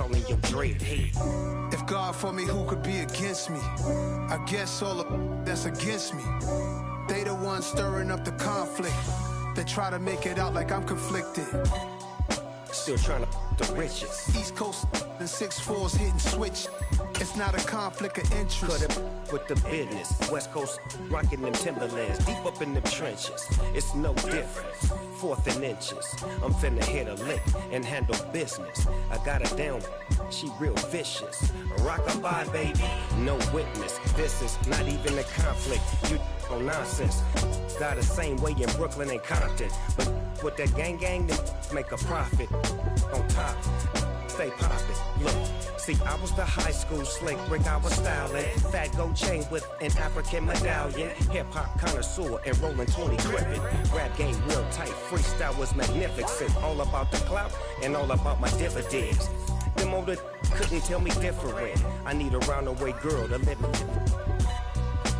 all in your dread head. If God for me, who could be against me? I guess all of that's against me. They the ones stirring up the conflict. They try to make it out like I'm conflicted. Still trying to the riches. East Coast and 6'4s hitting switch. It's not a conflict of interest. Cut it with the business. West Coast rocking them Timberlands, deep up in them trenches. It's no difference. 4th and inches. I'm finna hit a lick and handle business. I got her down, she real vicious. Rock-a-bye, baby, no witness. This is not even a conflict. You on nonsense. Got the same way in Brooklyn and Compton. But with that gang, they make a profit. On top, stay poppin'. Look, see, I was the high school slick brick, I was styling. Fat gold chain with an African medallion. Hip-hop connoisseur and rolling 20 crippin'. Rap game real tight, freestyle was magnificent. All about the clout and all about my dividends. Them older couldn't tell me different. I need a round-away girl to live in.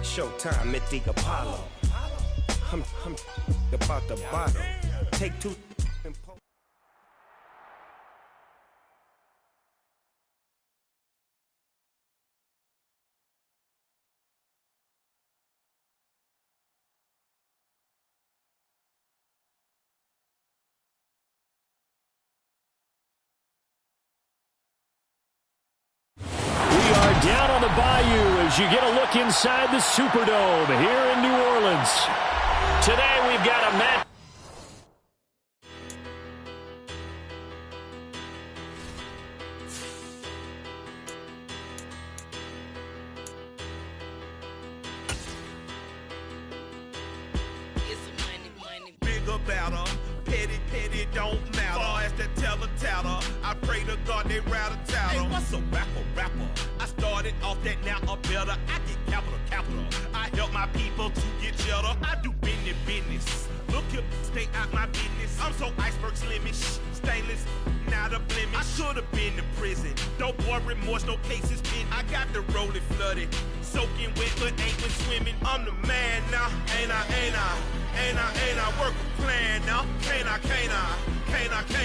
Showtime at the Apollo. I'm about the bottle. Take 2 and pull. Down on the bayou as you get a look inside the Superdome here in New Orleans. Today we've got a match. Big about her, petty, don't matter. Far as the teller, I pray to God they rattle tattle. Hey, what's a rapper? I started off that, now I'm better. I get capital. I help my people to get cheddar. I do business. Look here, stay out my business. I'm so iceberg slimish, stainless, not a blemish. I should've been to prison. No boy remorse, no cases pinned. I got the rolling flooded, soaking wet, but ain't been swimming. I'm the man now, ain't I work a plan now, can't I?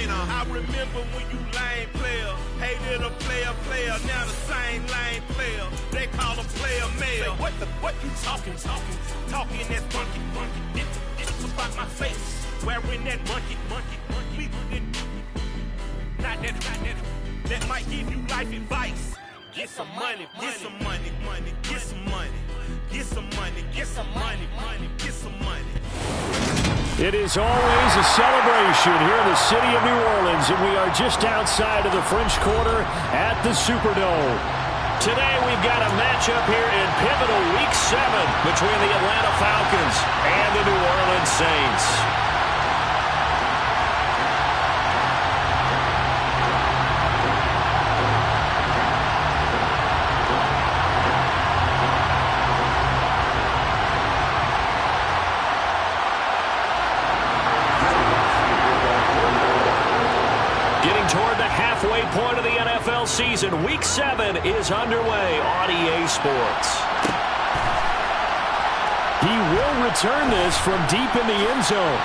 I remember when you lame player, hated a player, now the same lame player, they call him player mail. What you talking that's funky, it's about my face, wearing that monkey, not that might give you life advice. Get some money. It is always a celebration here in the city of New Orleans, and we are just outside of the French Quarter at the Superdome. Today we've got a matchup here in pivotal Week 7 between the Atlanta Falcons and the New Orleans Saints. Toward the halfway point of the NFL season, Week 7 is underway on EA Sports. He will return this from deep in the end zone.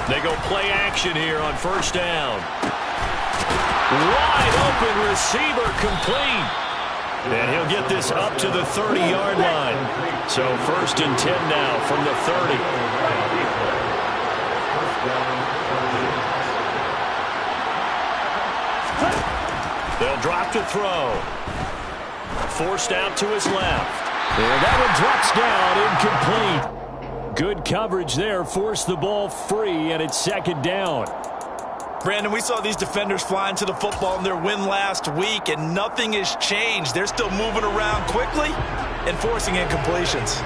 They go play action here on first down. Wide open receiver complete. And he'll get this up to the 30-yard line. So 1st and 10 now from the 30. They'll drop to throw. Forced out to his left. And that one drops down incomplete. Good coverage there, forced the ball free, and it's 2nd down. Brandon, we saw these defenders flying to the football in their win last week, and nothing has changed. They're still moving around quickly and forcing incompletions.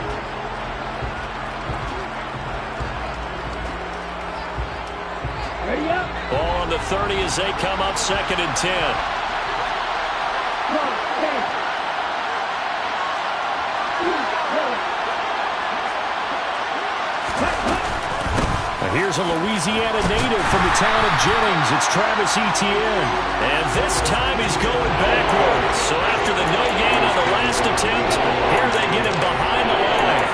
Ball on the 30 as they come up 2nd and 10. Here's a Louisiana native from the town of Jennings. It's Travis Etienne. And this time he's going backwards. So after the no gain on the last attempt, here they get him behind the line.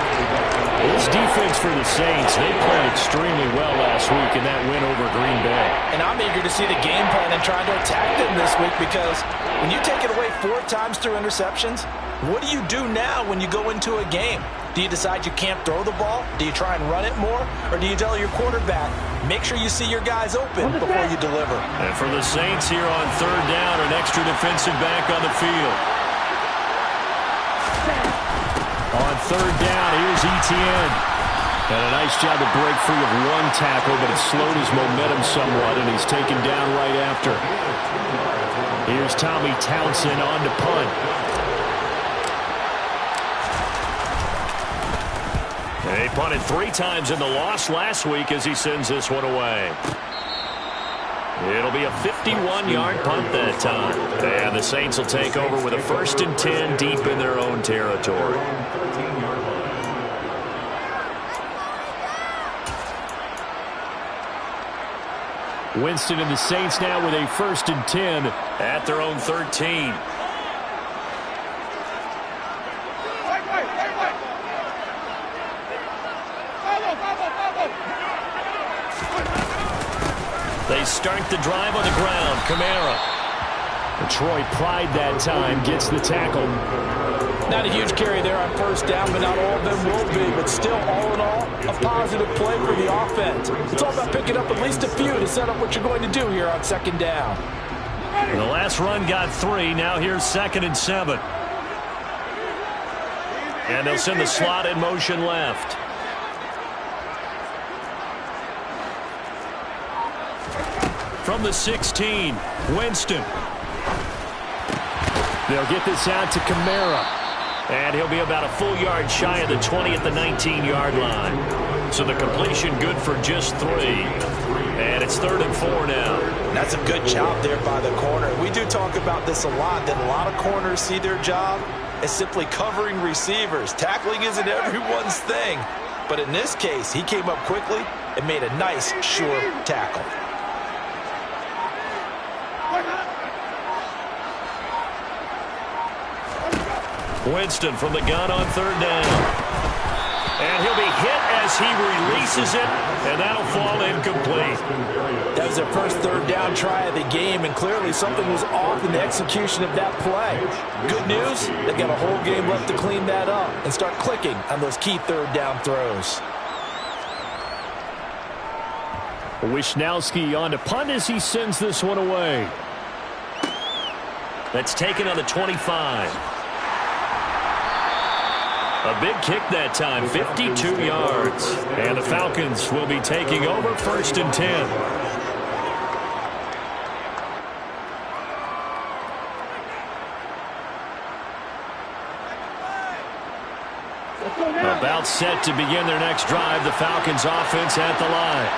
This defense for the Saints, they played extremely well last week in that win over Green Bay. And I'm eager to see the game plan and trying to attack them this week, because when you take it away 4 times through interceptions, what do you do now when you go into a game? Do you decide you can't throw the ball? Do you try and run it more? Or do you tell your quarterback, make sure you see your guys open before you deliver? And for the Saints here on 3rd down, an extra defensive back on the field. On 3rd down, here's Etienne. And a nice job to break free of 1 tackle, but it slowed his momentum somewhat, and he's taken down right after. Here's Tommy Townsend on to punt. He punted 3 times in the loss last week as he sends this one away. It'll be a 51-yard punt that time. And the Saints will take over with a 1st and 10 deep in their own territory. Winston and the Saints now with a 1st and 10 at their own 13. They start the drive on the ground. Kamara. Troy Pride that time gets the tackle. Not a huge carry there on 1st down, but not all of them will be. But still, all in all, a positive play for the offense. It's all about picking up at least a few to set up what you're going to do here on 2nd down. The last run got 3. Now here's 2nd and 7. And they'll send the slot in motion left. From the 16, Winston. They'll get this out to Kamara. And he'll be about a full yard shy of the 20 at the 19-yard line. So the completion good for just 3. And it's 3rd and 4 now. That's a good job there by the corner. We do talk about this a lot, that a lot of corners see their job as simply covering receivers. Tackling isn't everyone's thing. But in this case, he came up quickly and made a nice, sure tackle. Winston from the gun on 3rd down. And he'll be hit as he releases it, and that'll fall incomplete. That was their first 3rd down try of the game, and clearly something was off in the execution of that play. Good news, they got a whole game left to clean that up and start clicking on those key 3rd down throws. Wisnowski on to punt as he sends this one away. That's taken on the 25. A big kick that time, 52 yards. And the Falcons will be taking over 1st and 10. About set to begin their next drive, the Falcons offense at the line.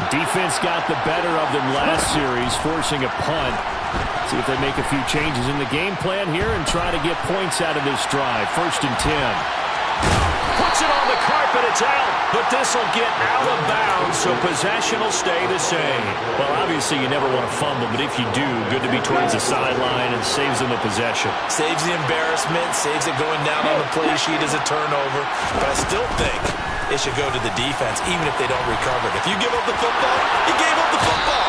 Defense got the better of them last series, forcing a punt. See if they make a few changes in the game plan here and try to get points out of this drive. 1st and 10. Puts it on the carpet, it's out, but this will get out of bounds, so possession will stay the same. Well, obviously you never want to fumble, but if you do, good to be towards the sideline and saves them the possession. Saves the embarrassment, saves it going down on the play sheet as a turnover, but I still think it should go to the defense, even if they don't recover it. If you give up the football, you gave up the football.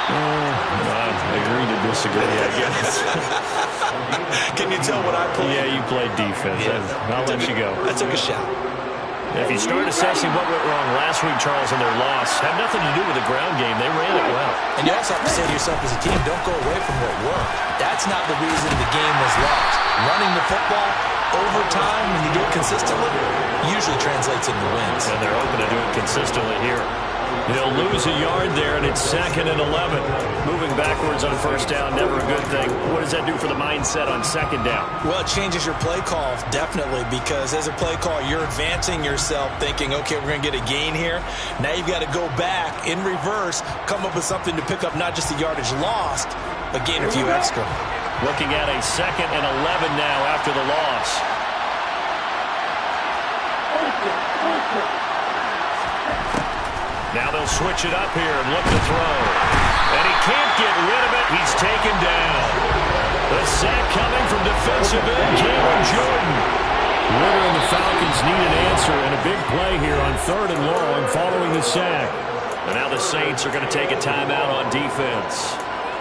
I agree to disagree, I guess. Can you tell what I played? Yeah, you played defense. Yeah. I'll let you go. I took a shot. If you start assessing what went wrong last week, Charles, in their loss, had nothing to do with the ground game. They ran it well. And you also have to say to yourself as a team, don't go away from what worked. That's not the reason the game was lost. Running the football over time, when you do it consistently, usually translates into wins. And they're open to do it consistently here. He'll lose a yard there, and it's 2nd and 11. Moving backwards on first down, never a good thing. What does that do for the mindset on 2nd down? Well, it changes your play call, definitely, because as a play call, you're advancing yourself thinking, okay, we're going to get a gain here. Now you've got to go back in reverse, come up with something to pick up not just the yardage lost, but gain a few extra. Looking at a 2nd and 11 now after the loss. Now they'll switch it up here and look to throw. And he can't get rid of it. He's taken down. The sack coming from defensive end, Cameron Jordan. Ritter and the Falcons need an answer and a big play here on 3rd and long following the sack. And now the Saints are going to take a timeout on defense.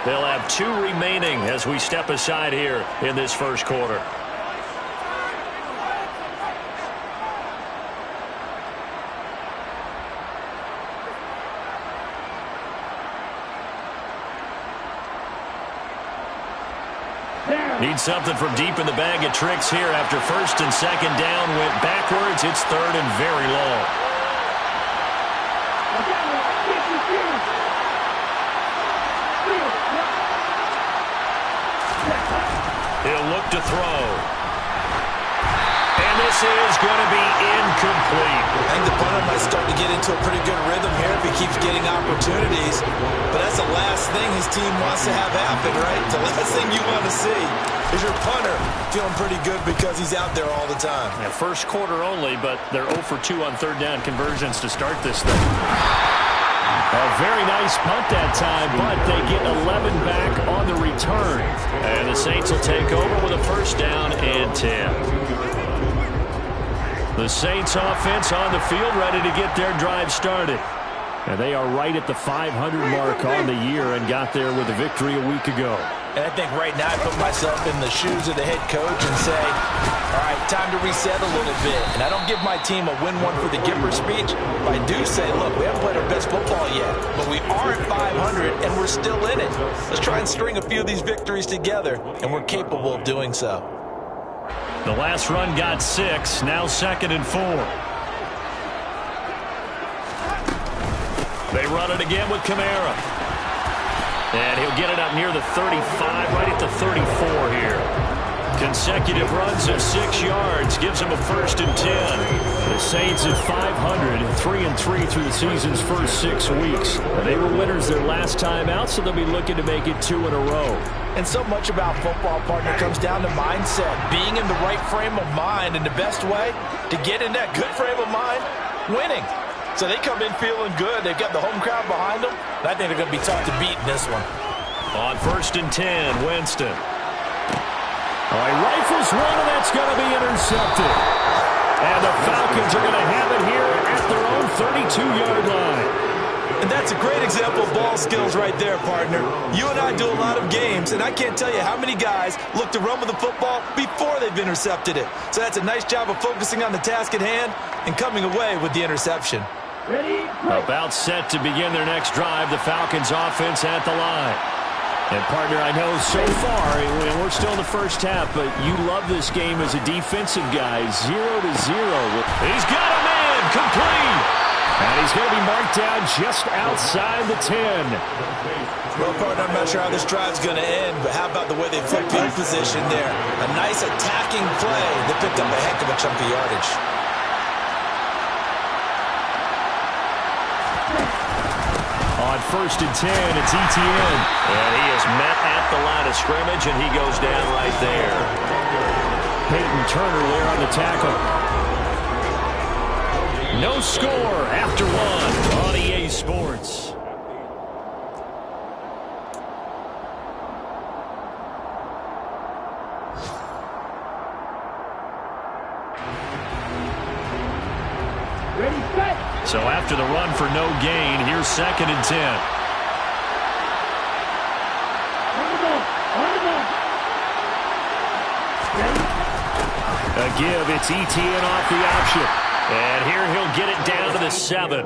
They'll have 2 remaining as we step aside here in this first quarter. Need something from deep in the bag of tricks here after 1st and 2nd down. Went backwards. It's 3rd and very long. He'll look to throw. And this is going to be incomplete. I think the punter might start to get into a pretty good rhythm here if he keeps getting opportunities. But that's the last thing his team wants to have happen, right? The last thing you want to see is your punter feeling pretty good because he's out there all the time. Yeah, first quarter only, but they're 0 for 2 on 3rd down conversions to start this thing. A very nice punt that time, but they get 11 back on the return. And the Saints will take over with a 1st down and 10. The Saints offense on the field ready to get their drive started. And they are right at the 500 mark on the year and got there with a victory a week ago. And I think right now I put myself in the shoes of the head coach and say, all right, time to reset a little bit. And I don't give my team a win one for the Gipper speech, but I do say, look, we haven't played our best football yet, but we are at 500 and we're still in it. Let's try and string a few of these victories together, and we're capable of doing so. The last run got 6, now 2nd and 4. They run it again with Kamara. And he'll get it up near the 35, right at the 34 here. Consecutive runs of 6 yards gives them a 1st and 10. The Saints at 500, 3-3 through the season's first 6 weeks. They were winners their last time out, so they'll be looking to make it 2 in a row. And so much about football, partner, comes down to mindset. Being in the right frame of mind, and the best way to get in that good frame of mind, winning. So they come in feeling good. They've got the home crowd behind them. And I think they're going to be tough to beat in this one. On 1st and 10, Winston. All right, rifles one, and that's going to be intercepted. And the Falcons are going to have it here at their own 32-yard line. And that's a great example of ball skills right there, partner. You and I do a lot of games, and I can't tell you how many guys look to run with the football before they've intercepted it. So that's a nice job of focusing on the task at hand and coming away with the interception. About set to begin their next drive, the Falcons offense at the line. And, partner, I know so far, we're still in the first half, but you love this game as a defensive guy. 0-0. He's got a man, complete. And he's going to be marked down just outside the 10. Well, partner, I'm not sure how this drive's going to end, but how about the way they flipped field position there? A nice attacking play that picked up a heck of a chunk of yardage. On 1st and 10, it's Etienne. And he is met at the line of scrimmage, and he goes down right there. Peyton Turner there on the tackle. No score after 1 on EA Sports. So after the run for no gain, here's 2nd and 10. A give, it's Etienne off the option. And here he'll get it down to the 7.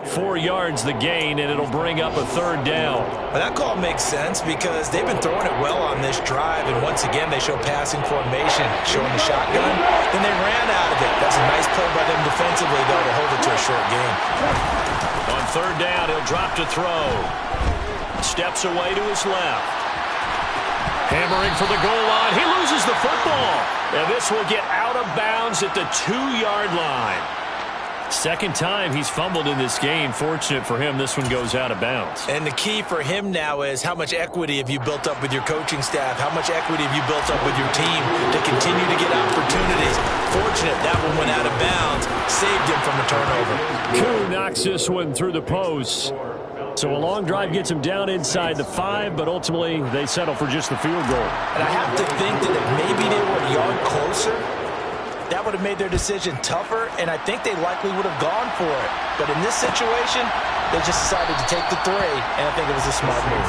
4 yards the gain, and it'll bring up a 3rd down. Well, that call makes sense because they've been throwing it well on this drive, and once again they show passing formation, showing the shotgun. Then they ran out of it. That's a nice play by them defensively, though, to hold it to a short gain. On third down, he'll drop to throw. Steps away to his left. Hammering for the goal line. He loses the football. And this will get out of bounds at the 2-yard line. Second time he's fumbled in this game. Fortunate for him, this one goes out of bounds. And the key for him now is how much equity have you built up with your coaching staff? How much equity have you built up with your team to continue to get opportunities? Fortunate that one went out of bounds. Saved him from a turnover. Koo knocks this one through the post. So a long drive gets him down inside the 5, but ultimately they settle for just the field goal. And I have to think that if maybe they were a yard closer, that would have made their decision tougher, and I think they likely would have gone for it. But in this situation, they just decided to take the 3, and I think it was a smart move.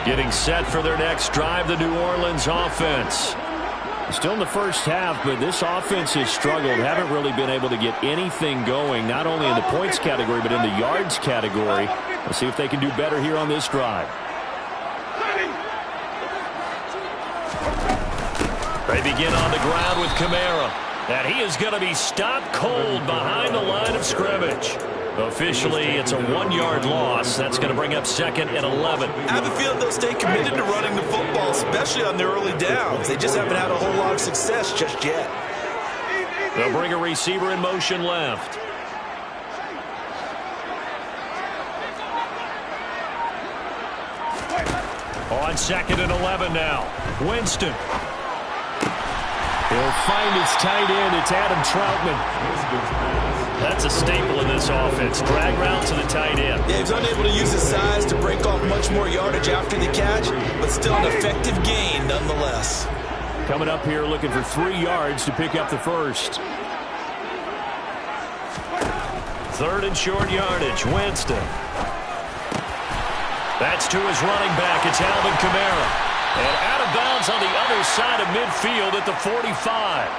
Getting set for their next drive, the New Orleans offense. Still in the first half, but this offense has struggled. Haven't really been able to get anything going, not only in the points category, but in the yards category. We'll see if they can do better here on this drive. They begin on the ground with Kamara. And he is going to be stopped cold behind the line of scrimmage. Officially, it's a 1-yard loss. That's going to bring up second and 11. I have a feeling they'll stay committed to running the football, especially on their early downs. They just haven't had a whole lot of success just yet. They'll bring a receiver in motion left. On second and 11 now. Winston. He'll find his tight end. It's Adam Troutman. That's a staple in this offense. Drag route to the tight end. Yeah, he's unable to use his size to break off much more yardage after the catch, but still an effective gain nonetheless. Coming up here looking for 3 yards to pick up the first. Third and short yardage. Winston. That's to his running back. It's Alvin Kamara. And out of bounds on the other side of midfield at the 45.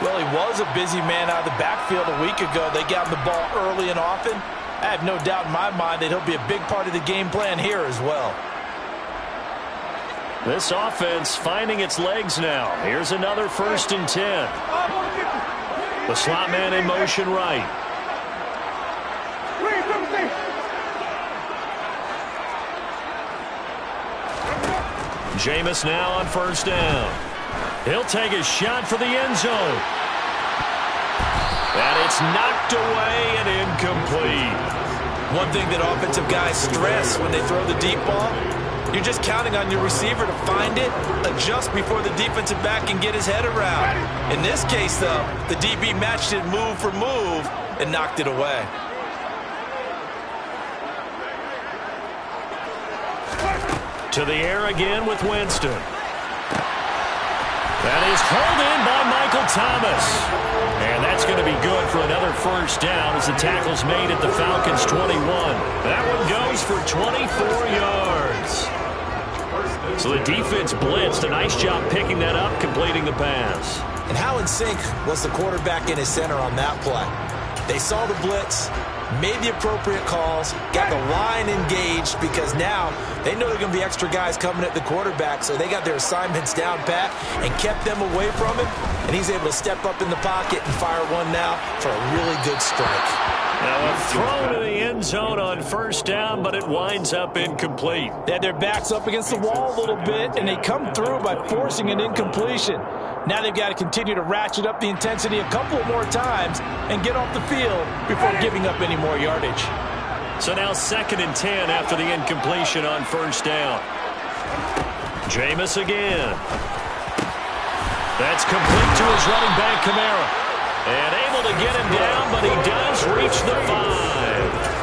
Well, he was a busy man out of the backfield a week ago. They got him the ball early and often. I have no doubt in my mind that he'll be a big part of the game plan here as well. This offense finding its legs now. Here's another 1st and 10. The slot man in motion right. Jameis now on 1st down. He'll take a shot for the end zone. And it's knocked away and incomplete. One thing that offensive guys stress when they throw the deep ball, you're just counting on your receiver to find it, adjust before the defensive back can get his head around. In this case, though, the DB matched it move for move and knocked it away. To the air again with Winston. That is hauled in by Michael Thomas. And that's going to be good for another 1st down as the tackle's made at the Falcons' 21. That one goes for 24 yards. So the defense blitzed. A nice job picking that up, completing the pass. And how in sync was the quarterback in his center on that play? They saw the blitz, made the appropriate calls, got the line engaged because now they know there are going to be extra guys coming at the quarterback, so they got their assignments down pat and kept them away from him, and he's able to step up in the pocket and fire one now for a really good strike. Now a throw to the end zone on 1st down, but it winds up incomplete. They had their backs up against the wall a little bit, and they come through by forcing an incompletion. Now they've got to continue to ratchet up the intensity a couple more times and get off the field before giving up any more yardage. So now 2nd and 10 after the incompletion on 1st down. Jameis again. That's complete to his running back, Kamara. And able to get him down, but he does reach the 5.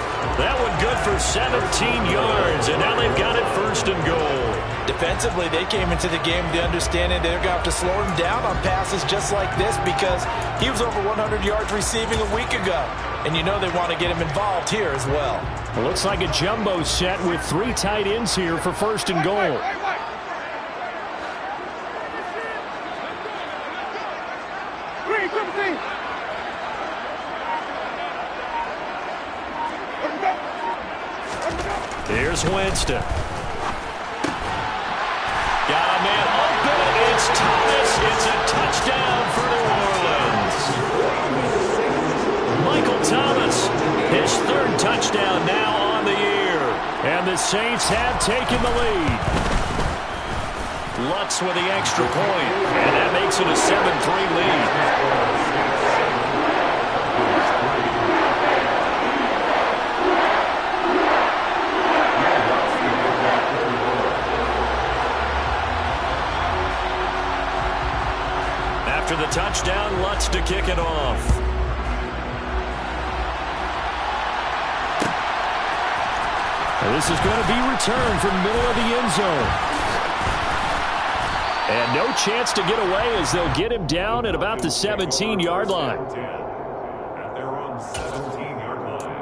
That one good for 17 yards, and now they've got it 1st and goal. Defensively, they came into the game with the understanding they're going to have to slow him down on passes just like this because he was over 100 yards receiving a week ago. And you know they want to get him involved here as well. It looks like a jumbo set with 3 tight ends here for 1st and goal. is Winston. Got a man open. It's Thomas. It's a touchdown for New Orleans. Michael Thomas, his third touchdown now on the year. And the Saints have taken the lead. Lutz with the extra point, and that makes it a 7-3 lead. After the touchdown, Lutz to kick it off. And this is going to be returned from the middle of the end zone. And no chance to get away as they'll get him down at about the 17-yard line. At their own 17-yard line.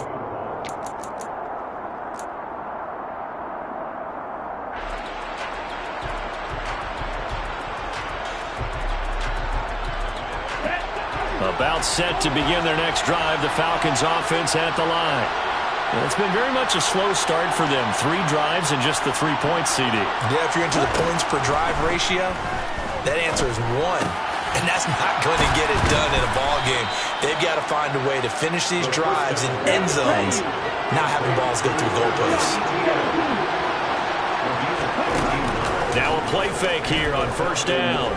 About set to begin their next drive, the Falcons offense at the line. Well, it's been very much a slow start for them. 3 drives and just the 3 points, CD. Yeah, if you're into the points per drive ratio, that answer is 1. And that's not going to get it done in a ball game. They've got to find a way to finish these drives in end zones, not having balls go through goalposts. Now a play fake here on first down.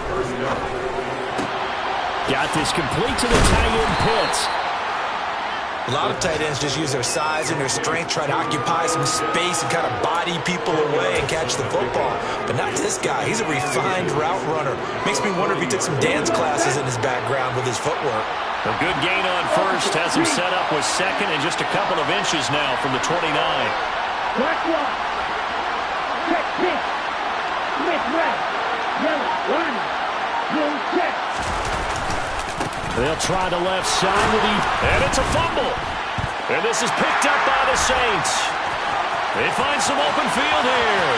Got this complete to the tight end Pitts. A lot of tight ends just use their size and their strength, try to occupy some space and kind of body people away and catch the football. But not this guy. He's a refined route runner. Makes me wonder if he took some dance classes in his background with his footwork. A good gain on first has him set up with second and just a couple of inches now from the 29. Black one. Check pitch. Smith right. Yellow one. Blue check. They'll try the left side with and it's a fumble. And this is picked up by the Saints. They find some open field here.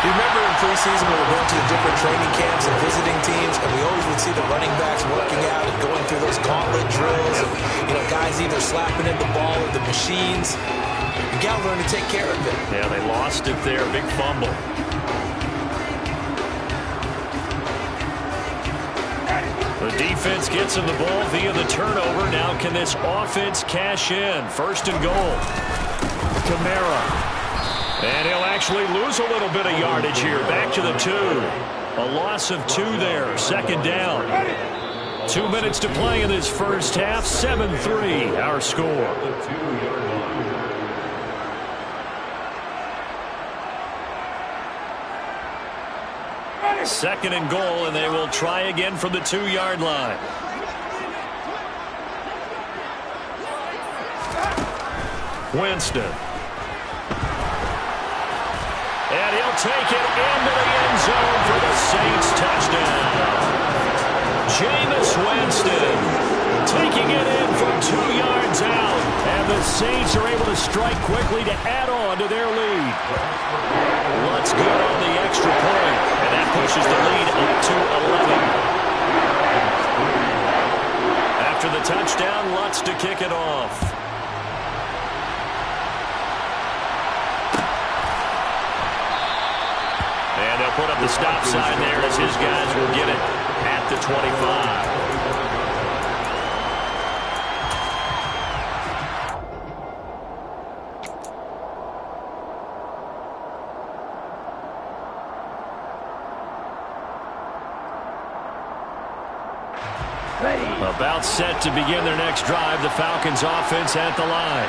You remember in preseason when we were going to the different training camps and visiting teams, and we always would see the running backs working out and going through those gauntlet drills. And, guys either slapping in the ball or the machines. You got to learn to take care of it. Yeah, they lost it there. Big fumble. The defense gets him the ball via the turnover. Now can this offense cash in? First and goal. Kamara. And he'll actually lose a little bit of yardage here. Back to the 2. A loss of 2 there. Second down. 2 minutes to play in this first half. 7-3 our score. Second and goal, and they will try again from the 2-yard line. Winston. And he'll take it into the end zone for the Saints touchdown. Jameis Winston taking it in from 2 yards out. And the Saints are able to strike quickly to add on to their lead. Lutz good on the extra point. And that pushes the lead up to 11. After the touchdown, Lutz to kick it off. And they'll put up the stop sign there as his guys will get it at the 25. About set to begin their next drive, the Falcons offense at the line.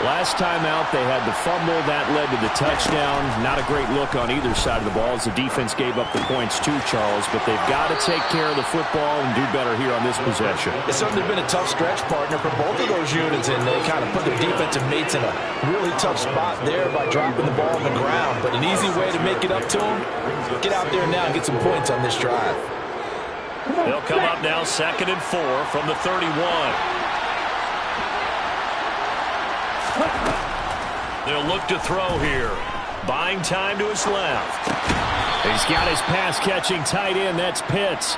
Last time out, they had the fumble. That led to the touchdown. Not a great look on either side of the ball as the defense gave up the points too, Charles. But they've got to take care of the football and do better here on this possession. It's certainly been a tough stretch, partner, for both of those units, and they kind of put their defensive mates in a really tough spot there by dropping the ball on the ground. But an easy way to make it up to them, get out there now and get some points on this drive. They'll come up now 2nd and 4 from the 31. They'll look to throw here. Buying time to his left. He's got his pass-catching tight end. That's Pitts.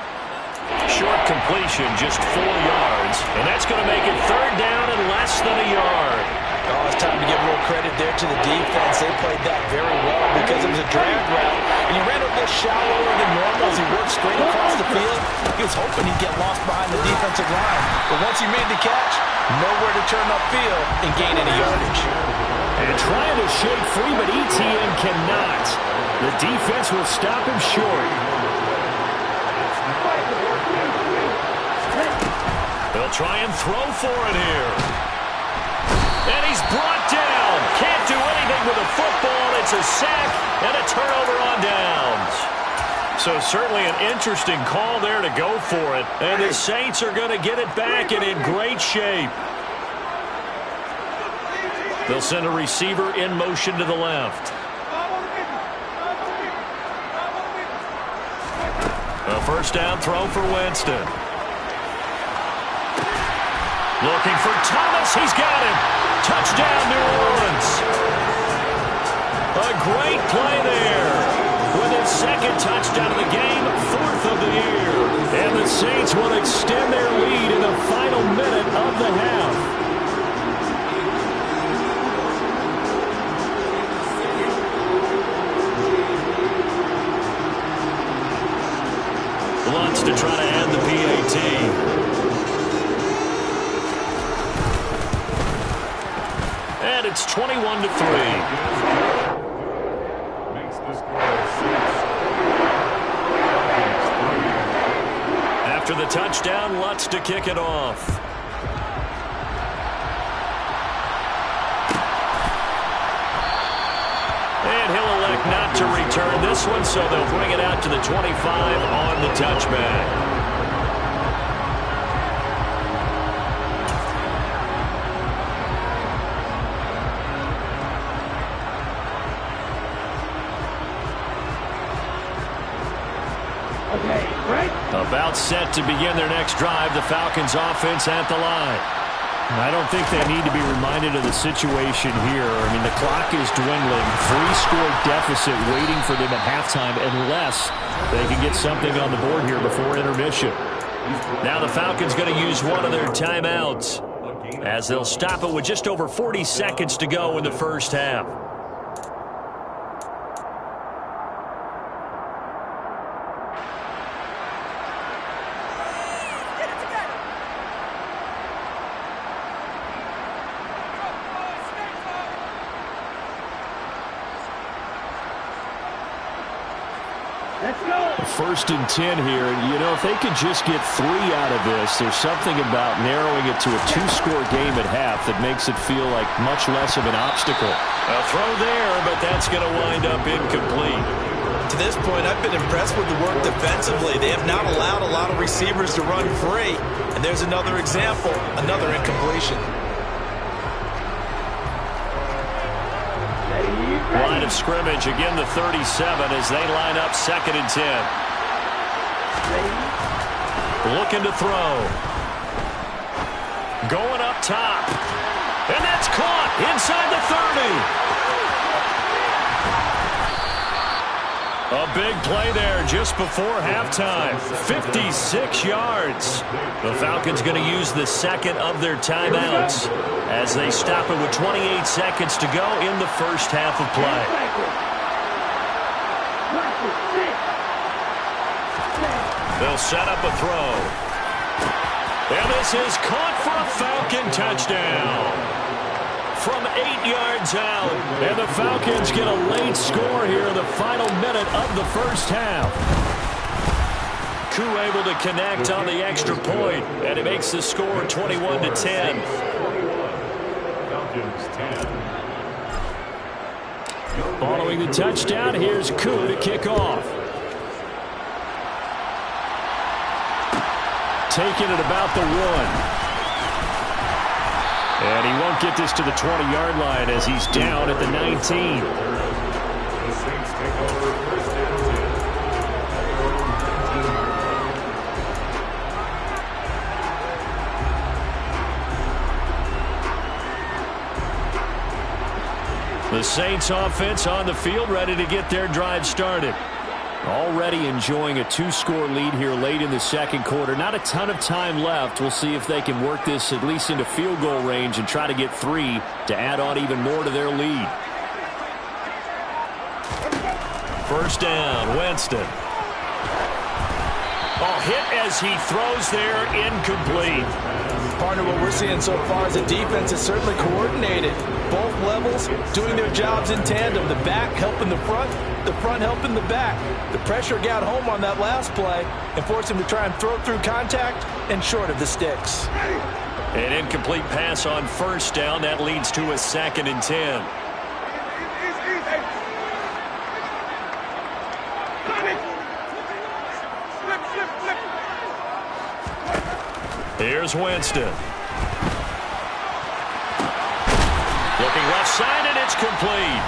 Short completion, just 4 yards. And that's going to make it 3rd down and less than a yard. Oh, it's time to give a little credit there to the defense. They played that very well because it was a drag route, and he ran a little shallower than normal as he worked straight across the field. He was hoping he'd get lost behind the defensive line, but once he made the catch, nowhere to turn upfield and gain any yardage. And trying to shake free, but ETN cannot. The defense will stop him short. They'll try and throw for it here. And he's brought down. Can't do anything with the football. It's a sack and a turnover on downs. So certainly an interesting call there to go for it. And the Saints are going to get it back and in great shape. They'll send a receiver in motion to the left. A first down throw for Winston. Looking for Thomas. He's got him. Touchdown, New Orleans. A great play there. With his second touchdown of the game, fourth of the year. And the Saints will extend their lead in the final minute of the half. Lutz to try to add the PAT. And it's 21-3. Makes the score 6. After the touchdown, Lutz to kick it off. And he'll elect not to return this one, so they'll bring it out to the 25 on the touchback. About set to begin their next drive, the Falcons offense at the line. I don't think they need to be reminded of the situation here. I mean, the clock is dwindling. 3-score deficit waiting for them at halftime unless they can get something on the board here before intermission. Now the Falcons going to use one of their timeouts as they'll stop it with just over 40 seconds to go in the first half. First and 10 here. You know, if they could just get 3 out of this, there's something about narrowing it to a 2-score game at half that makes it feel like much less of an obstacle. A throw there, but that's going to wind up incomplete. To this point, I've been impressed with the work defensively. They have not allowed a lot of receivers to run free. And there's another example, another incompletion. Line of scrimmage, again the 37 as they line up 2nd and 10. Looking to throw. Going up top. And that's caught inside the 30. A big play there just before halftime. 56 yards. The Falcons going to use the second of their timeouts as they stop it with 28 seconds to go in the first half of play. They'll set up a throw. And this is caught for a Falcon touchdown. From 8 yards out. And the Falcons get a late score here in the final minute of the first half. Koo able to connect on the extra point, and it makes the score 21-10. Falcons 10. Following the touchdown, here's Koo to kick off. Taking it about the 1. And he won't get this to the 20-yard line as he's down at the 19. The Saints take over first and 10. The Saints offense on the field ready to get their drive started. Already enjoying a 2-score lead here late in the second quarter. Not a ton of time left. We'll see if they can work this at least into field goal range and try to get 3 to add on even more to their lead. First down, Winston. Oh, hit as he throws there, incomplete. Partner, what we're seeing so far is the defense is certainly coordinated. Both levels doing their jobs in tandem. The back helping the front helping the back. The pressure got home on that last play and forced him to try and throw through contact and short of the sticks. An incomplete pass on first down. That leads to a 2nd and 10. Here's Winston. Looking left side, and it's complete.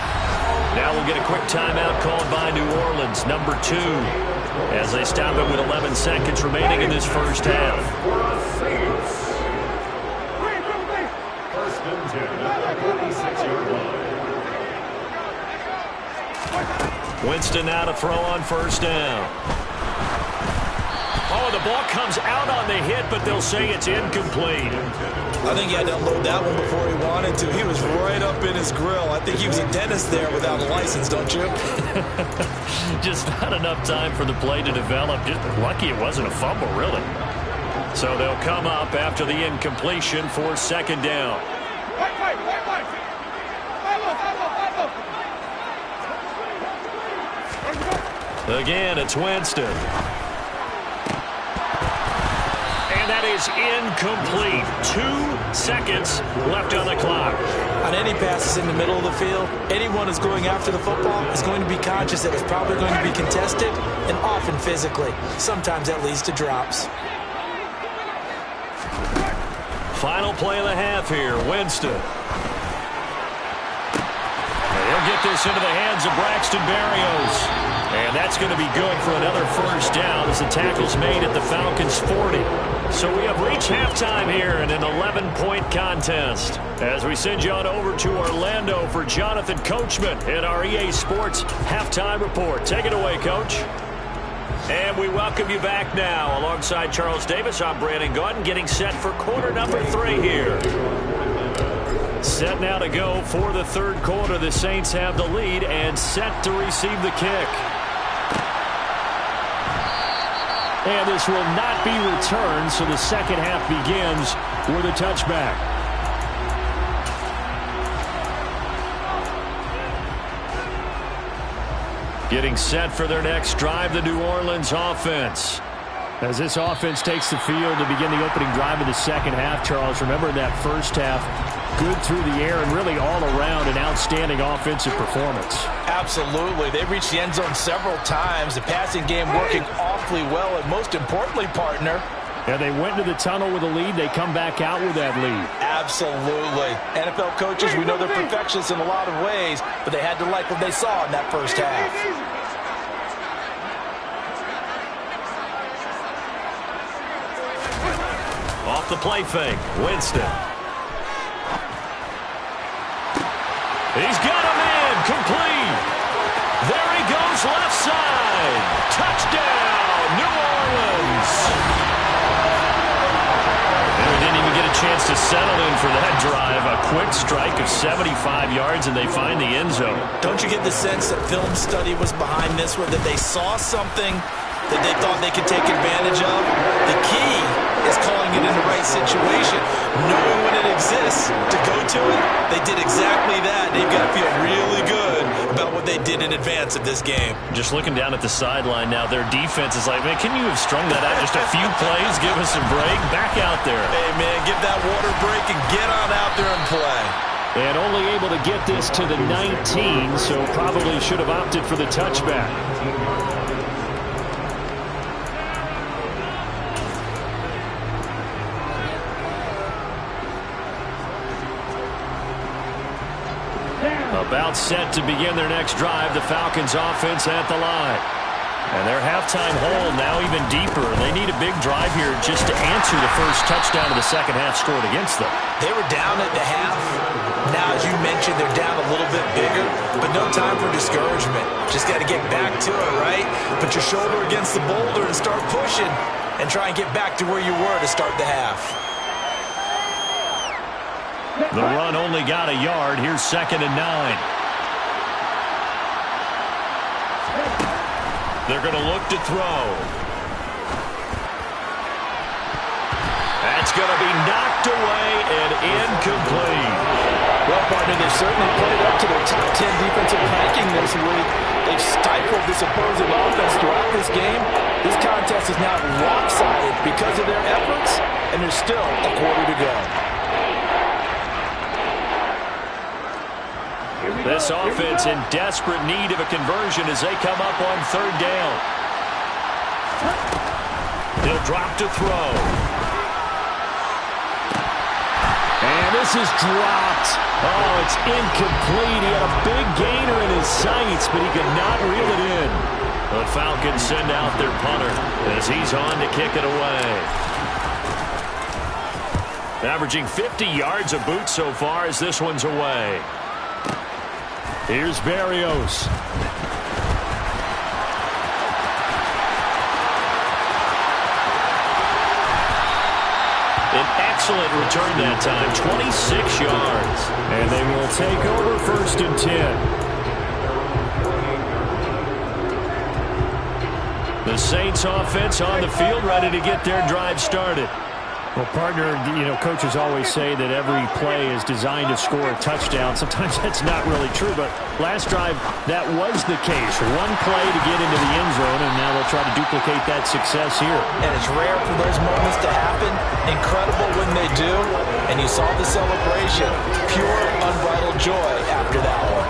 Now we'll get a quick timeout called by New Orleans, number 2, as they stop it with 11 seconds remaining in this first half. First and 10 at the 46-yard line. Winston now to throw on first down. Oh, the ball comes out on the hit, but they'll say it's incomplete. I think he had to unload that one before he wanted to. He was right up in his grill. I think he was a dentist there without a license, don't you? Just not enough time for the play to develop. Just lucky it wasn't a fumble, really. So they'll come up after the incompletion for second down. Again, it's Winston. That is incomplete. 2 seconds left on the clock. On any passes in the middle of the field, anyone who's going after the football is going to be conscious that it's probably going to be contested and often physically. Sometimes that leads to drops. Final play of the half here. Winston. He'll get this into the hands of Braxton Berrios. And that's going to be good for another first down as the tackle's made at the Falcons' 40. So we have reached halftime here in an 11-point contest. As we send you on over to Orlando for Jonathan Coachman at our EA Sports Halftime Report. Take it away, Coach. And we welcome you back now. Alongside Charles Davis, I'm Brandon Gordon, getting set for quarter number 3 here. Set now to go for the third quarter. The Saints have the lead and set to receive the kick. And this will not be returned, so the second half begins with a touchback. Getting set for their next drive, the New Orleans offense. As this offense takes the field to begin the opening drive of the second half, Charles, remember that first half, good through the air and really all around an outstanding offensive performance. Absolutely. They reached the end zone several times. The passing game working awfully well, and most importantly, partner. Yeah, they went into the tunnel with a lead. They come back out with that lead. Absolutely. NFL coaches, we know they're perfectionists in a lot of ways, but they had to like what they saw in that first half. Off the play fake, Winston. He's got a man, complete. There he goes, left side. Touchdown, New Orleans. And we didn't even get a chance to settle in for that drive. A quick strike of 75 yards, and they find the end zone. Don't you get the sense that film study was behind this one, that they saw something that they thought they could take advantage of? The key is calling it in the right situation, knowing when it exists to go to it. They did exactly that. They've got to feel really good about what they did in advance of this game. Just looking down at the sideline now, their defense is like, man, can you have strung that out just a few plays? Give us a break. Back out there. Hey, man, give that water break and get on out there and play. And only able to get this to the 19, so probably should have opted for the touchback. About set to begin their next drive, the Falcons offense at the line. And their halftime hole now even deeper. They need a big drive here just to answer the first touchdown of the second half scored against them. They were down at the half. Now, as you mentioned, they're down a little bit bigger, but no time for discouragement. Just got to get back to it, right? Put your shoulder against the boulder and start pushing and try and get back to where you were to start the half. The run only got a yard. Here's 2nd and 9. They're going to look to throw. That's going to be knocked away and incomplete. Well, partner, they've certainly played up to their top 10 defensive ranking this week. They've stifled this opposing offense throughout this game. This contest is now lopsided because of their efforts, and there's still a quarter to go. This offense in desperate need of a conversion as they come up on 3rd down. He'll drop to throw. And this is dropped. Oh, it's incomplete. He had a big gainer in his sights, but he could not reel it in. The Falcons send out their punter as he's on to kick it away. Averaging 50 yards a boot so far as this one's away. Here's Berrios. An excellent return that time, 26 yards. And they will take over 1st and 10. The Saints offense on the field, ready to get their drive started. Well, partner, coaches always say that every play is designed to score a touchdown. Sometimes that's not really true, but last drive, that was the case. One play to get into the end zone, and now they'll try to duplicate that success here. And it's rare for those moments to happen. Incredible when they do. And you saw the celebration. Pure, unbridled joy after that one.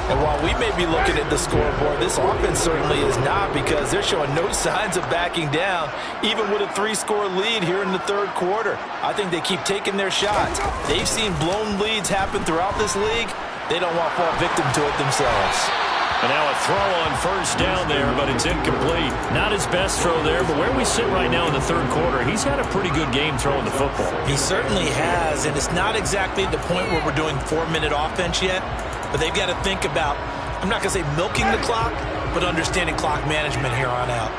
And while we may be looking at the scoreboard, this offense certainly is not, because they're showing no signs of backing down, even with a 3-score lead here in the 3rd quarter. I think they keep taking their shots. They've seen blown leads happen throughout this league. They don't want to fall victim to it themselves. And now a throw on 1st down there, but it's incomplete. Not his best throw there, but where we sit right now in the 3rd quarter, he's had a pretty good game throwing the football. He certainly has, and it's not exactly the point where we're doing 4-minute offense yet. But they've got to think about, I'm not going to say milking the clock, but understanding clock management here on out.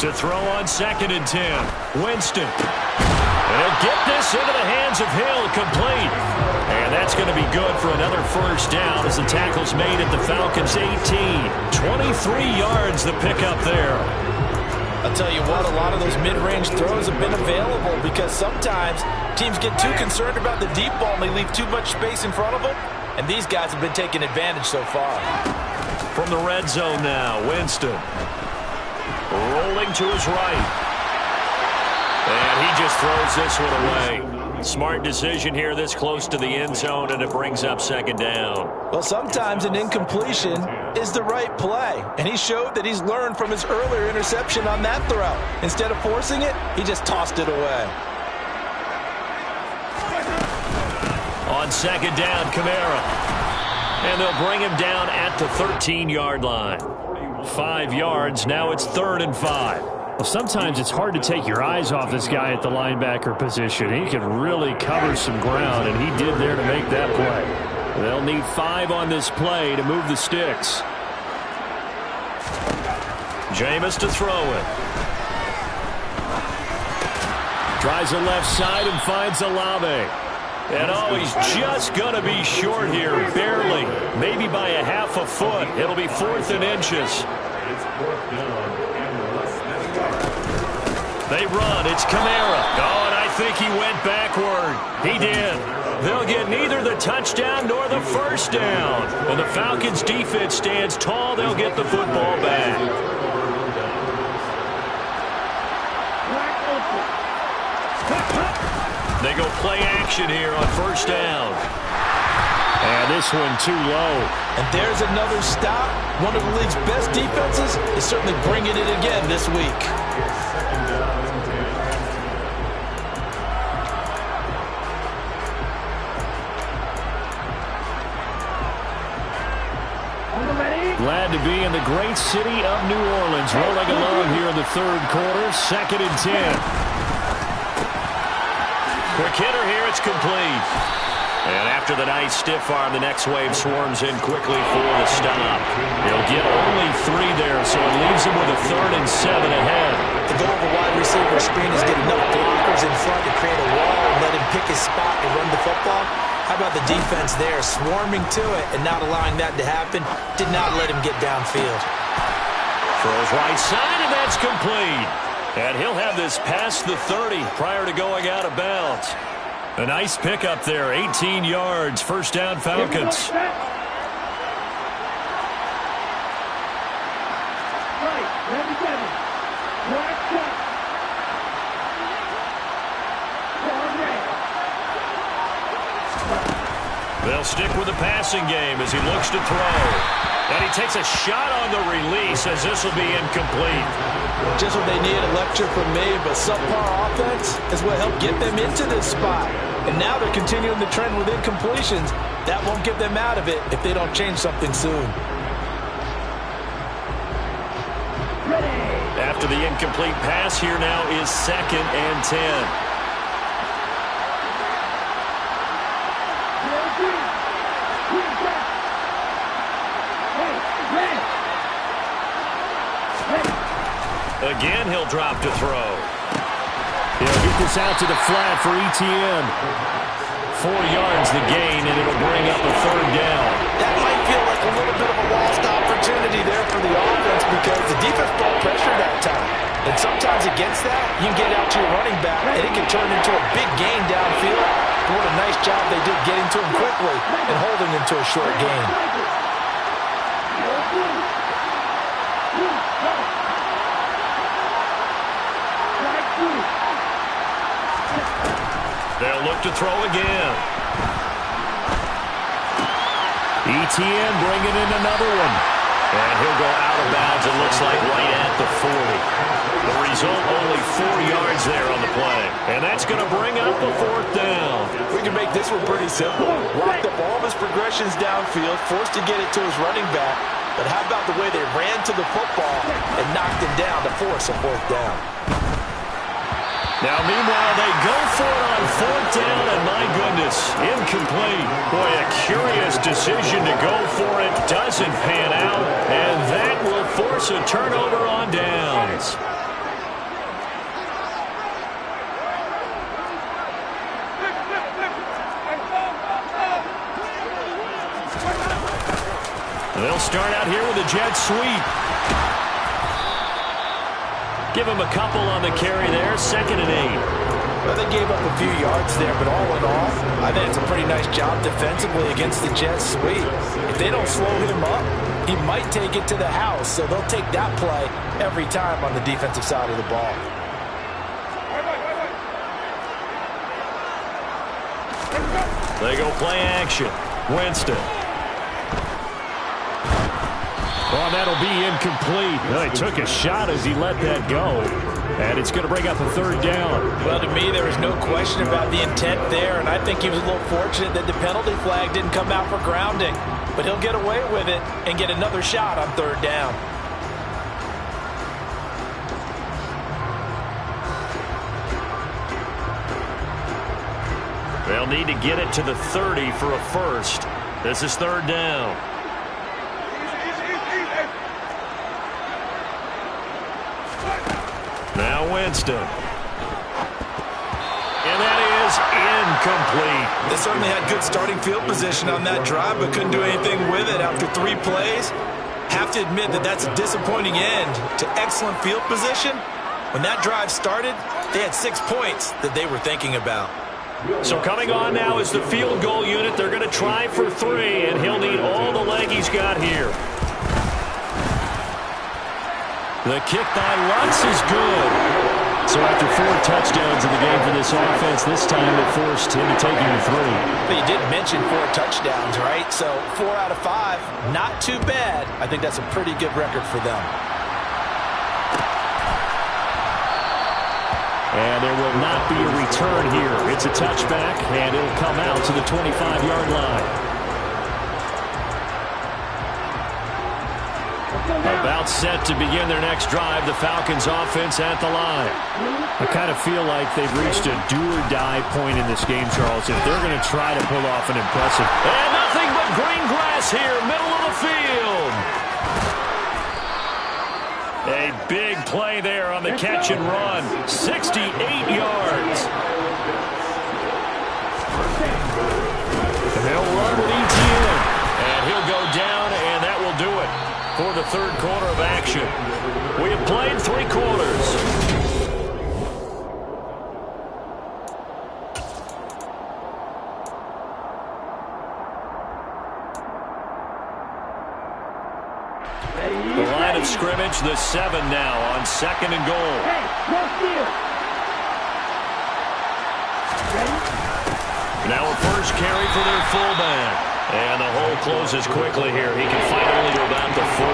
To throw on 2nd and 10. Winston. And he'll get this into the hands of Hill, complete. And that's going to be good for another 1st down as the tackle's made at the Falcons' 18. 23 yards the pickup there. I'll tell you what, a lot of those mid-range throws have been available because sometimes teams get too concerned about the deep ball and they leave too much space in front of them, and these guys have been taking advantage so far. From the red zone now, Winston. Rolling to his right. And he just throws this one away. Smart decision here this close to the end zone, and it brings up 2nd down. Well, sometimes an incompletion is the right play, and he showed that he's learned from his earlier interception on that throw. Instead of forcing it, he just tossed it away. On 2nd down, Kamara. And they'll bring him down at the 13-yard line. 5 yards, now it's 3rd and 5. Well, sometimes it's hard to take your eyes off this guy at the linebacker position. He can really cover some ground, and he did there to make that play. They'll need 5 on this play to move the sticks. Jameis to throw it. Tries the left side and finds Olave. And oh, he's just going to be short here, barely. Maybe by a half a foot. It'll be 4th and inches. They run. It's Kamara. Oh, and I think he went backward. He did. They'll get neither the touchdown nor the 1st down. When the Falcons' defense stands tall, they'll get the football back. They go play action here on 1st down. And this one too low. And there's another stop. One of the league's best defenses is certainly bringing it again this week. Glad to be in the great city of New Orleans. Rolling along here in the 3rd quarter. 2nd and 10. Quick hitter here. It's complete. And after the nice stiff arm, the next wave swarms in quickly for the stop. He'll get only 3 there, so it leaves him with a 3rd and 7 ahead. The goal of a wide receiver screen is get enough blockers in front to create a wall and let him pick his spot and run the football. How about the defense there, swarming to it and not allowing that to happen? Did not let him get downfield. Throws right side, and that's complete. And he'll have this past the 30 prior to going out of bounds. A nice pickup there, 18 yards, first down Falcons. They'll stick with the passing game as he looks to throw. And he takes a shot on the release as this will be incomplete. Just what they need, a lecture from me, but subpar offense is what helped get them into this spot. And now they're continuing the trend with incompletions. That won't get them out of it if they don't change something soon. After the incomplete pass, here now is 2nd and 10. Again, he'll drop to throw. He'll get this out to the flat for ETN. 4 yards the gain, and it'll bring up a 3rd down. That might feel like a little bit of a lost opportunity there for the offense because the defense brought pressure that time. And sometimes against that, you can get out to your running back, and it can turn into a big gain downfield. But what a nice job they did getting to him quickly and holding him to a short gain. They'll look to throw again. ETN bringing in another one. And he'll go out of bounds, it looks like, right at the 40. The result, only 4 yards there on the play. And that's going to bring up a 4th down. We can make this one pretty simple. Locked up all of his progressions downfield, forced to get it to his running back. But how about the way they ran to the football and knocked him down to force a 4th down? Now, meanwhile, they go for it on 4th down, and my goodness, incomplete. Boy, a curious decision to go for it. Doesn't pan out, and that will force a turnover on downs. They'll start out here with a jet sweep. Give him a couple on the carry there, 2nd and 8. Well, they gave up a few yards there, but all in all, I think it's a pretty nice job defensively against the jet sweep. If they don't slow him up, he might take it to the house, so they'll take that play every time on the defensive side of the ball. They go play action. Winston. Oh, that'll be incomplete. Well, he took a shot as he let that go. And it's going to bring up a 3rd down. Well, to me, there was no question about the intent there, and I think he was a little fortunate that the penalty flag didn't come out for grounding. But he'll get away with it and get another shot on 3rd down. They'll need to get it to the 30 for a first. This is 3rd down. Now Winston. And that is incomplete. They certainly had good starting field position on that drive, but couldn't do anything with it after 3 plays. Have to admit that that's a disappointing end to excellent field position. When that drive started, they had 6 points that they were thinking about. So coming on now is the field goal unit. They're going to try for 3, and he'll need all the leg he's got here. The kick by Lutz is good. So after 4 touchdowns in the game for this offense, this time it forced him to take him to 3. But you did mention 4 touchdowns, right? So 4 out of 5, not too bad. I think that's a pretty good record for them. And there will not be a return here. It's a touchback, and it'll come out to the 25-yard line. About set to begin their next drive, the Falcons offense at the line. I kind of feel like they've reached a do-or-die point in this game, Charles. If they're going to try to pull off an impressive... And nothing but green grass here, middle of the field. A big play there on the catch and run. 68 yards. And they'll run with ETN. And he'll go down, and that will do it for the third quarter of action. We have played 3 quarters. The line of scrimmage, the 7 now on 2nd and goal. Now a first carry for their fullback. And the hole closes quickly here. He can fight only to about the 4.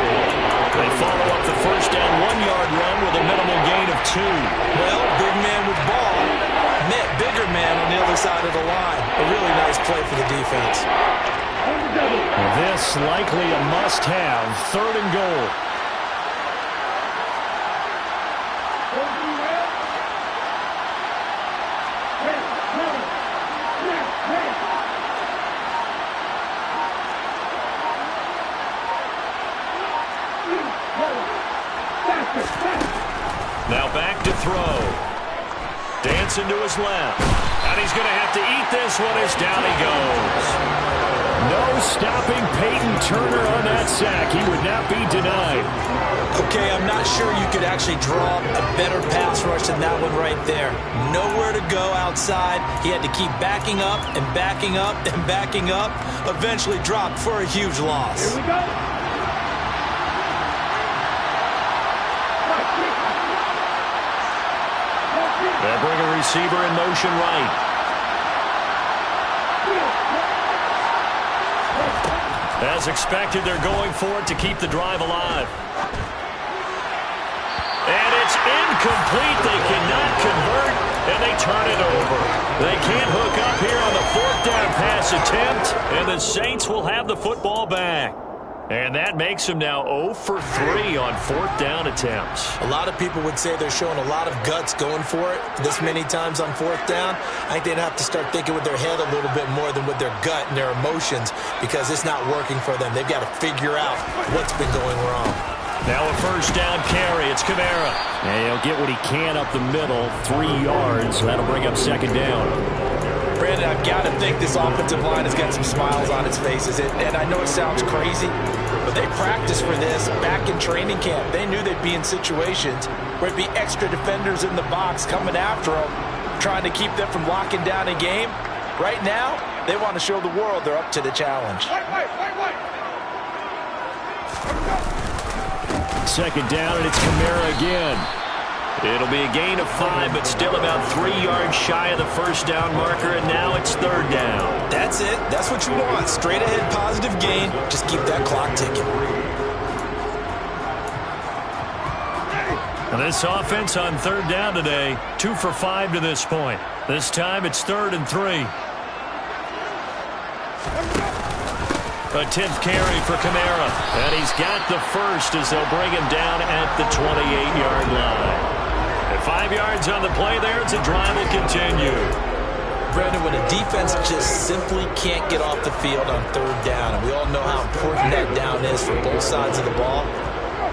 They follow up the first down 1-yard run with a minimal gain of 2. Well, big man with ball met bigger man on the other side of the line. A really nice play for the defense. This likely a must-have. 3rd and goal. Now back to throw. Dancing to his left. And he's going to have to eat this one as down he goes. No stopping Peyton Turner on that sack. He would not be denied. Okay, I'm not sure you could actually draw a better pass rush than that one right there. Nowhere to go outside. He had to keep backing up and backing up and backing up. Eventually dropped for a huge loss. Here we go. They bring a receiver in motion right. As expected, they're going for it to keep the drive alive. And it's incomplete. They cannot convert, and they turn it over. They can't hook up here on the 4th down pass attempt, and the Saints will have the football back. And that makes them now 0 for 3 on 4th down attempts. A lot of people would say they're showing a lot of guts going for it this many times on 4th down. I think they'd have to start thinking with their head a little bit more than with their gut and their emotions, because it's not working for them. They've got to figure out what's been going wrong. Now a first down carry. It's Kamara. And he'll get what he can up the middle, 3 yards. That'll bring up 2nd down. Brandon, I've got to think this offensive line has got some smiles on its faces. And I know it sounds crazy, but they practiced for this back in training camp. They knew they'd be in situations where it'd be extra defenders in the box coming after them, trying to keep them from locking down a game. Right now, they want to show the world they're up to the challenge. 2nd down, and it's Kamara again. It'll be a gain of 5, but still about 3 yards shy of the first down marker, and now it's 3rd down. That's it. That's what you want. Straight ahead positive gain. Just keep that clock ticking. And this offense on 3rd down today, 2 for 5 to this point. This time it's 3rd and 3. A 10th carry for Kamara, and he's got the first as they'll bring him down at the 28-yard line. And 5 yards on the play there, it's a drive will continue. Brandon, when a defense just simply can't get off the field on 3rd down, and we all know how important that down is for both sides of the ball,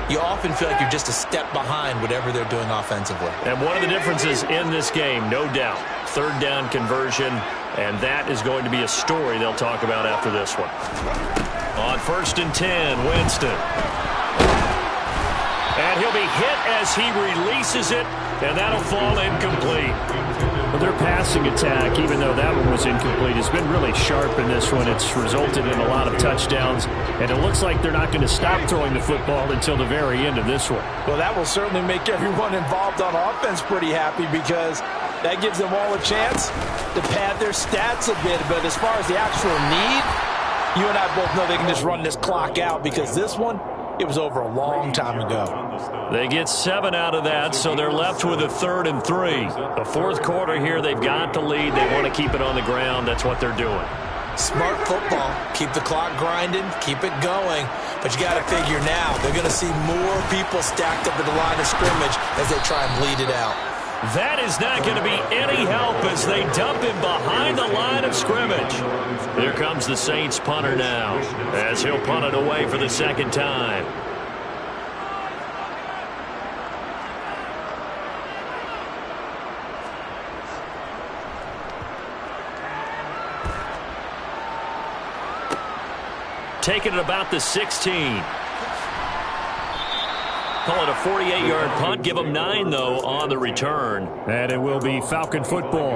you often feel like you're just a step behind whatever they're doing offensively. And one of the differences in this game, no doubt, 3rd down conversion, and that is going to be a story they'll talk about after this one. On 1st and 10, Winston. And he'll be hit as he releases it, and that'll fall incomplete. Well, their passing attack, even though that one was incomplete, has been really sharp in this one. It's resulted in a lot of touchdowns, and it looks like they're not going to stop throwing the football until the very end of this one. Well, that will certainly make everyone involved on offense pretty happy, because that gives them all a chance to pad their stats a bit. But as far as the actual need, you and I both know they can just run this clock out, because this one, it was over a long time ago. They get 7 out of that, so they're left with a 3rd and 3. The 4th quarter here, they've got the lead. They want to keep it on the ground. That's what they're doing. Smart football. Keep the clock grinding, keep it going. But you got to figure now they're going to see more people stacked up at the line of scrimmage as they try and bleed it out. That is not going to be any help as they dump him behind the line of scrimmage. Here comes the Saints punter now as he'll punt it away for the second time. Taking it about the 16. Call it a 48-yard punt. Give them 9, though, on the return. And it will be Falcon football.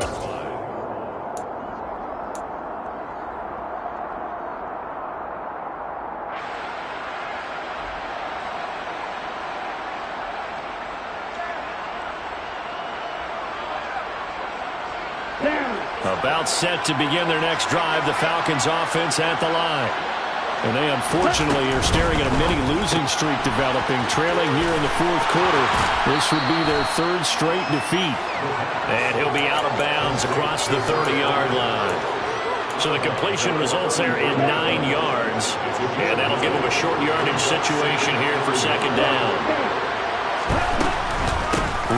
About set to begin their next drive. The Falcons offense at the line. And they, unfortunately, are staring at a mini losing streak developing, trailing here in the fourth quarter. This would be their third straight defeat. And he'll be out of bounds across the 30-yard line. So the completion results there in 9 yards. And that'll give them a short yardage situation here for second down.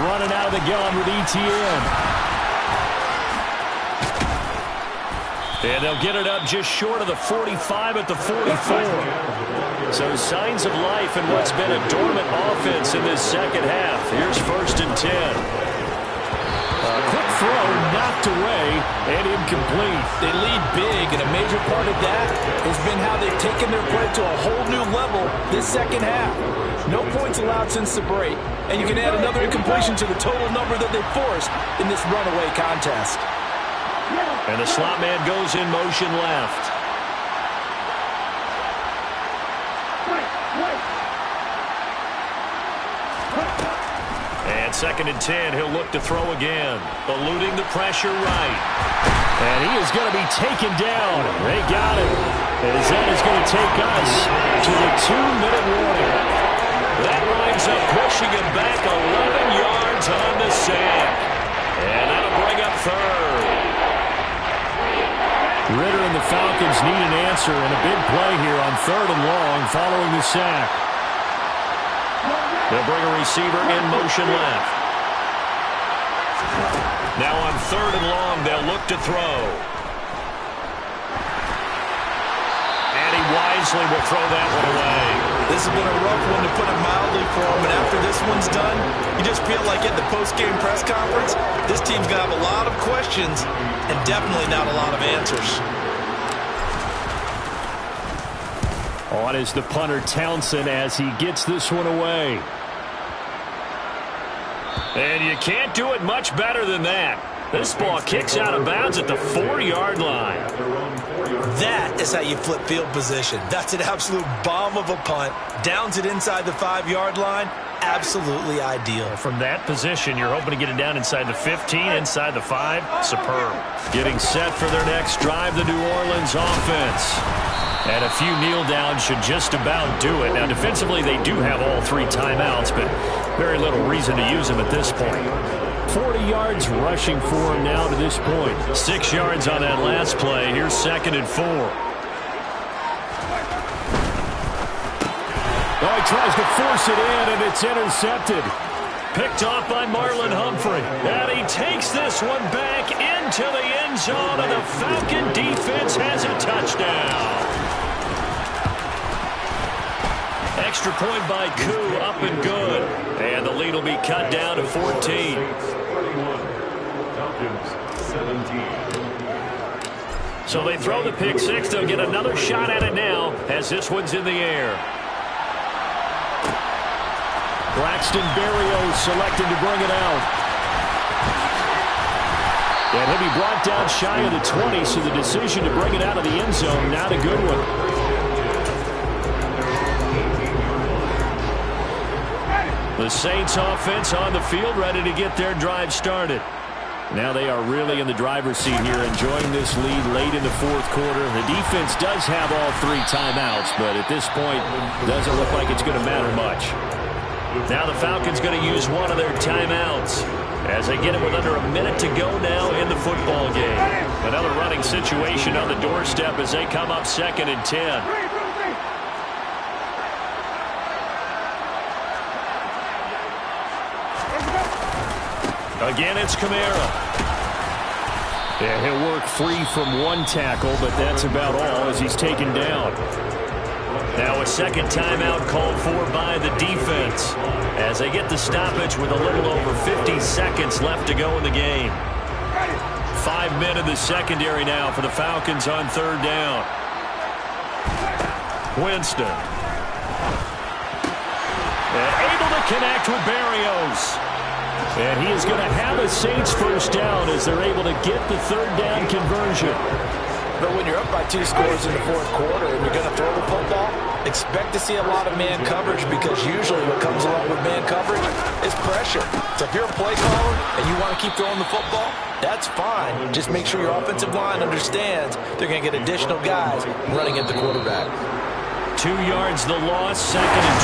Running out of the gun with ETN. And they'll get it up just short of the 45 at the 44. So signs of life in what's been a dormant offense in this second half. Here's 1st and 10. A quick throw knocked away and incomplete. They lead big, and a major part of that has been how they've taken their play to a whole new level this second half. No points allowed since the break, and you can add another incompletion to the total number that they forced in this runaway contest. And the slot man goes in motion left. And 2nd and 10, he'll look to throw again. Eluding the pressure right. And he is going to be taken down. They got him. As that is going to take us to the 2-minute warning. That winds up pushing him back 11 yards on the sack. And that'll bring up 3rd. Ritter and the Falcons need an answer and a big play here on 3rd and long following the sack. They'll bring a receiver in motion left. Now on 3rd and long, they'll look to throw. And he wisely will throw that one away. This has been a rough one, to put it mildly, for him. And after this one's done, you just feel like at the post-game press conference, this team's going to have a lot of questions and definitely not a lot of answers. On is the punter, Townsend, as he gets this one away. And you can't do it much better than that. This ball kicks out of bounds at the 4-yard line. That is how you flip field position. That's an absolute bomb of a punt. Downs it inside the 5-yard line. Absolutely ideal. From that position, you're hoping to get it down inside the 15, inside the 5. Superb. Getting set for their next drive, the New Orleans offense. And a few kneel downs should just about do it. Now, defensively, they do have all 3 timeouts, but very little reason to use them at this point. 40 yards rushing for him now to this point. 6 yards on that last play. Here's 2nd and 4. Oh, he tries to force it in, and it's intercepted. Picked off by Marlon Humphrey. And he takes this one back into the end zone, and the Falcon defense has a touchdown. Extra point by Koo, up and good. And the lead will be cut down to 14. So they throw the pick 6. They'll get another shot at it now as this one's in the air. Braxton Berrios selected to bring it out. And he'll be brought down shy of the 20, so the decision to bring it out of the end zone, not a good one. The Saints offense on the field, ready to get their drive started. Now they are really in the driver's seat here, enjoying this lead late in the fourth quarter. The defense does have all 3 timeouts, but at this point, doesn't look like it's going to matter much. Now the Falcons going to use one of their timeouts. as they get it with under a minute to go now in the football game. Another running situation on the doorstep as they come up 2nd and 10. Again, it's Kamara. Yeah, he'll work free from one tackle, but that's about all as he's taken down. Now a second timeout called for by the defense as they get the stoppage with a little over 50 seconds left to go in the game. 5 men in the secondary now for the Falcons on 3rd down. Winston. And able to connect with Barrios. And he is going to have a Saints first down as they're able to get the 3rd down conversion. But when you're up by 2 scores in the 4th quarter and you're going to throw the football, expect to see a lot of man coverage because usually what comes along with man coverage is pressure. So if you're a play caller and you want to keep throwing the football, that's fine. Just make sure your offensive line understands they're going to get additional guys running at the quarterback. 2 yards the loss, 2nd and